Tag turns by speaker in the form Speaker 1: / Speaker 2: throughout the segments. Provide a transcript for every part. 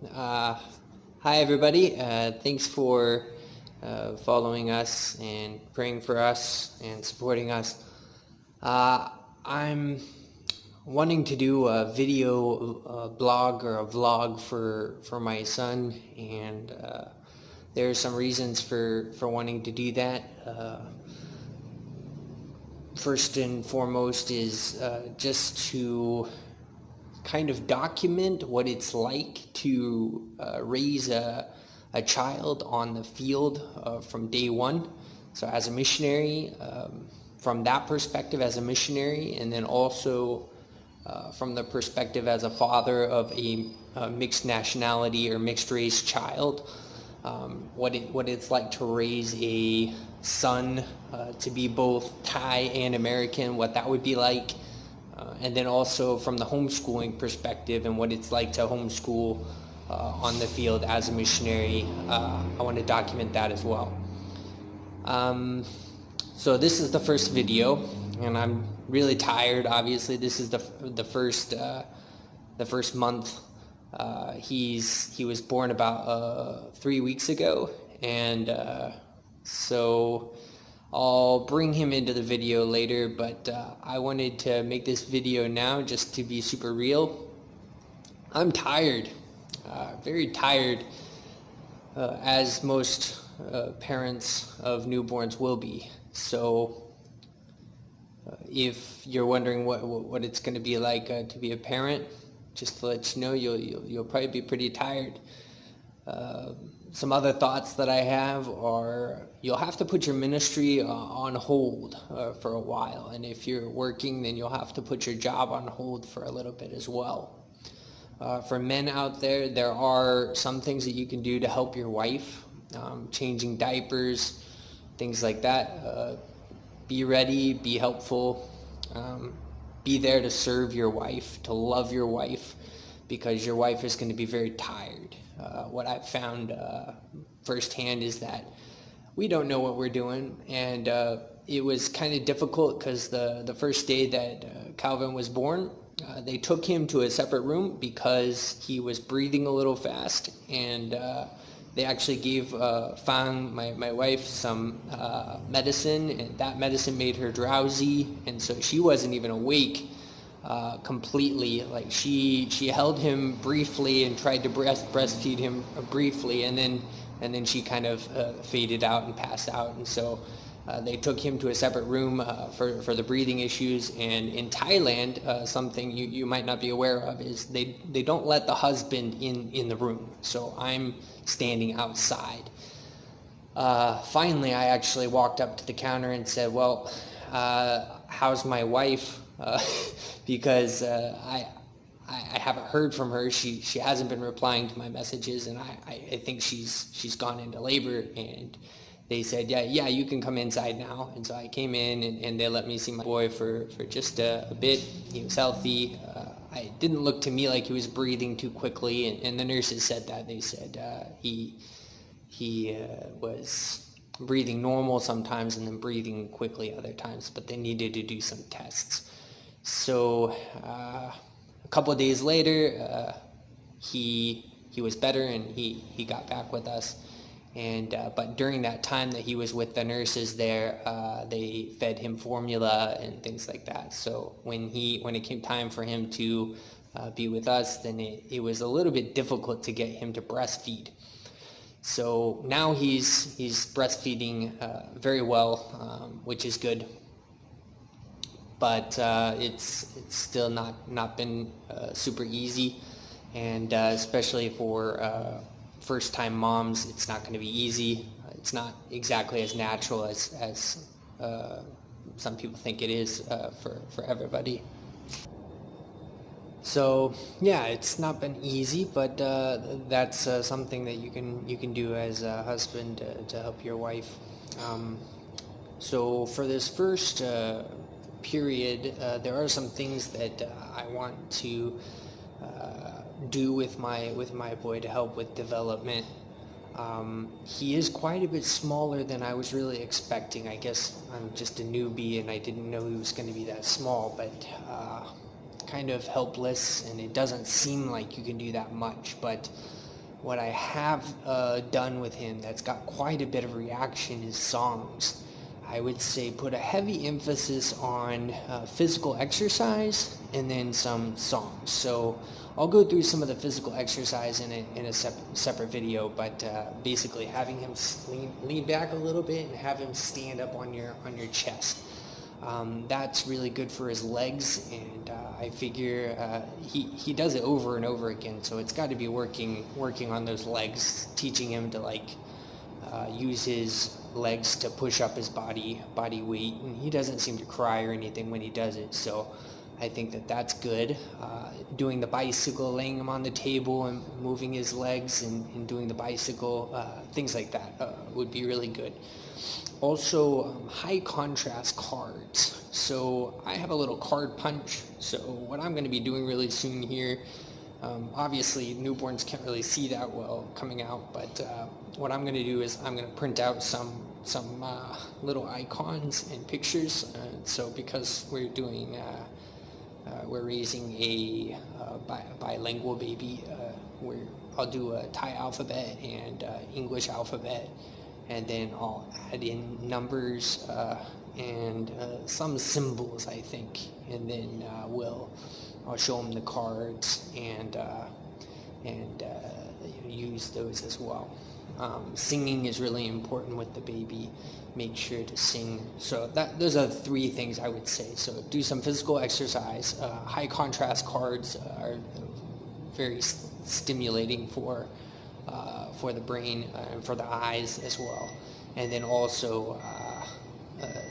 Speaker 1: Uh, Hi, everybody. Thanks for following us and praying for us and supporting us. Uh, I'm wanting to do a video blog or a vlog for my son, and there are some reasons for wanting to do that. First and foremost is just to kind of document what it's like to raise a child on the field from day one. So as a missionary, from that perspective as a missionary, and then also from the perspective as a father of a mixed nationality or mixed race child, what it's like to raise a son to be both Thai and American, what that would be like, and then also from the homeschooling perspective and what it's like to homeschool on the field as a missionary. I want to document that as well. So this is the first video, and I'm really tired. Obviously, this is the first month. He was born about 3 weeks ago, and so I'll bring him into the video later, but I wanted to make this video now just to be super real. I'm tired, very tired, as most parents of newborns will be. So if you're wondering what it's going to be like to be a parent, just to let you know, you'll probably be pretty tired. Some other thoughts that I have are you'll have to put your ministry on hold for a while, and if you're working, then you'll have to put your job on hold for a little bit as well. For men out there, there are some things that you can do to help your wife, changing diapers, things like that. Be ready, be helpful, be there to serve your wife, to love your wife, because your wife is going to be very tired. What I've found firsthand is that we don't know what we're doing, and it was kind of difficult because the first day that Calvin was born, they took him to a separate room because he was breathing a little fast, and they actually gave Fang, my wife, some medicine, and that medicine made her drowsy, and so she wasn't even awake completely. Like she held him briefly and tried to breastfeed him briefly, and then she kind of faded out and passed out. And so they took him to a separate room for the breathing issues. And in Thailand, something you might not be aware of is they don't let the husband in the room. So I'm standing outside. Finally, I actually walked up to the counter and said, well, how's my wife? Because I haven't heard from her. She hasn't been replying to my messages, and I think she's gone into labor. And they said, yeah, you can come inside now. And so I came in, and they let me see my boy for just a bit. He was healthy. It didn't look to me like he was breathing too quickly, and the nurses said that. They said he was breathing normal sometimes and then breathing quickly other times, but they needed to do some tests. So a couple of days later, he was better, and he got back with us. And but during that time that he was with the nurses there, they fed him formula and things like that. So when it came time for him to be with us, then it was a little bit difficult to get him to breastfeed. So now he's breastfeeding very well, which is good. But it's still not been super easy, and especially for first-time moms, it's not going to be easy. It's not exactly as natural as some people think it is for everybody. So yeah, it's not been easy, but that's something that you can do as a husband to help your wife. So for this first period, there are some things that I want to do with my boy to help with development. He is quite a bit smaller than I was really expecting. I guess I'm just a newbie and I didn't know he was going to be that small, but kind of helpless, and it doesn't seem like you can do that much. But what I have done with him that's got quite a bit of reaction is songs. I would say put a heavy emphasis on physical exercise and then some songs. So I'll go through some of the physical exercise in a separate video, but basically having him lean back a little bit and have him stand up on your chest. That's really good for his legs, and I figure he does it over and over again, so it's got to be working on those legs, teaching him to use his legs to push up his body weight, and he doesn't seem to cry or anything when he does it, so I think that's good. Doing the bicycle, laying him on the table and moving his legs and doing the bicycle, things like that would be really good. Also, high contrast cards. So I have a little card punch. So what I'm going to be doing really soon here, obviously newborns can't really see that well coming out, but what I'm going to do is I'm going to print out some little icons and pictures. So because we're doing, we're raising a bilingual baby, where I'll do a Thai alphabet and English alphabet, and then I'll add in numbers and some symbols, I think, and then I'll show them the cards and use those as well. Singing is really important with the baby. Make sure to sing. So those are 3 things I would say. So do some physical exercise. High contrast cards are very stimulating for the brain and for the eyes as well. And then also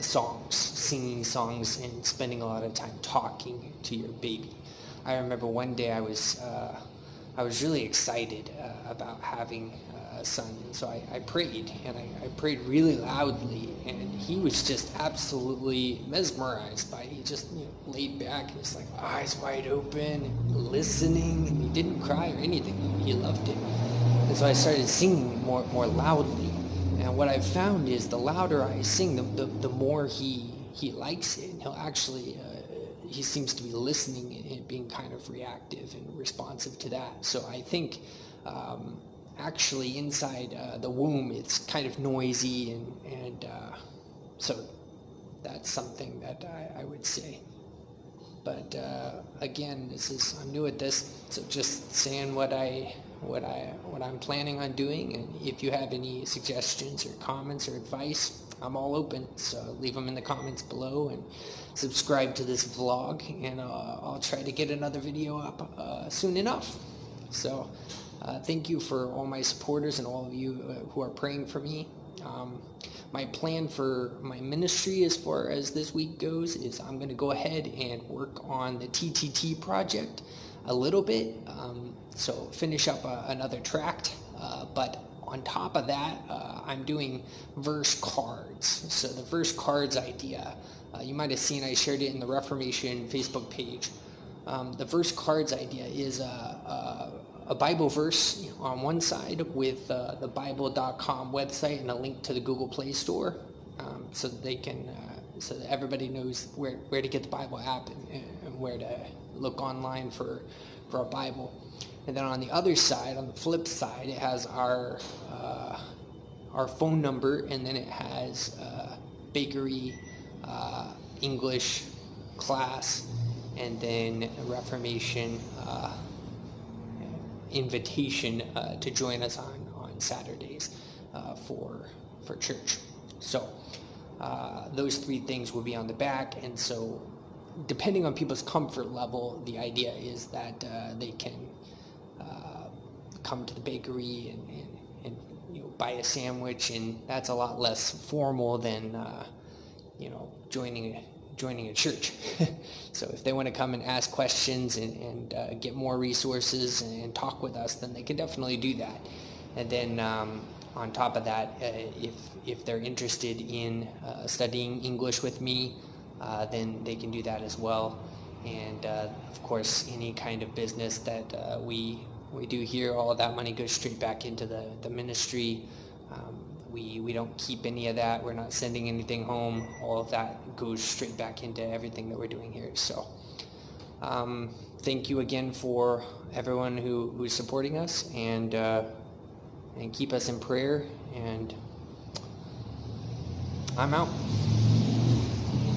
Speaker 1: songs, singing songs and spending a lot of time talking to your baby. I remember one day I was really excited about having a son, and so I prayed, and I prayed really loudly, and he was just absolutely mesmerized by it. He just laid back and just eyes wide open and listening, and he didn't cry or anything. He loved it. And so I started singing more loudly, and what I've found is the louder I sing, the more he likes it, and he'll actually he seems to be listening and being kind of reactive and responsive to that. So I think actually inside the womb it's kind of noisy, and so that's something that I would say. But again, I'm new at this, so just saying what I'm planning on doing. And if you have any suggestions or comments or advice, I'm all open. So leave them in the comments below and subscribe to this vlog, and I'll try to get another video up soon enough. So thank you for all my supporters and all of you who are praying for me. My plan for my ministry as far as this week goes is I'm going to go ahead and work on the TTT project a little bit, so finish up another tract, but on top of that, I'm doing verse cards. So the verse cards idea, you might have seen I shared it in the Reformation Facebook page. The verse cards idea is a Bible verse on one side with the Bible.com website and a link to the Google Play Store, so that they can, so that everybody knows where to get the Bible app and where to look online for a Bible. And then on the other side, on the flip side, it has our phone number, and then it has bakery, English class, and then Reformation invitation to join us on Saturdays for church. So those 3 things will be on the back, and so depending on people's comfort level, the idea is that they can come to the bakery and buy a sandwich, and that's a lot less formal than joining a church. So if they want to come and ask questions and get more resources and talk with us, then they can definitely do that. And then on top of that, if they're interested in studying English with me, then they can do that as well. And of course, any kind of business that we do here, all of that money goes straight back into the ministry. We don't keep any of that. We're not sending anything home. All of that goes straight back into everything that we're doing here. So Thank you again for everyone who's supporting us, and keep us in prayer. And I'm out.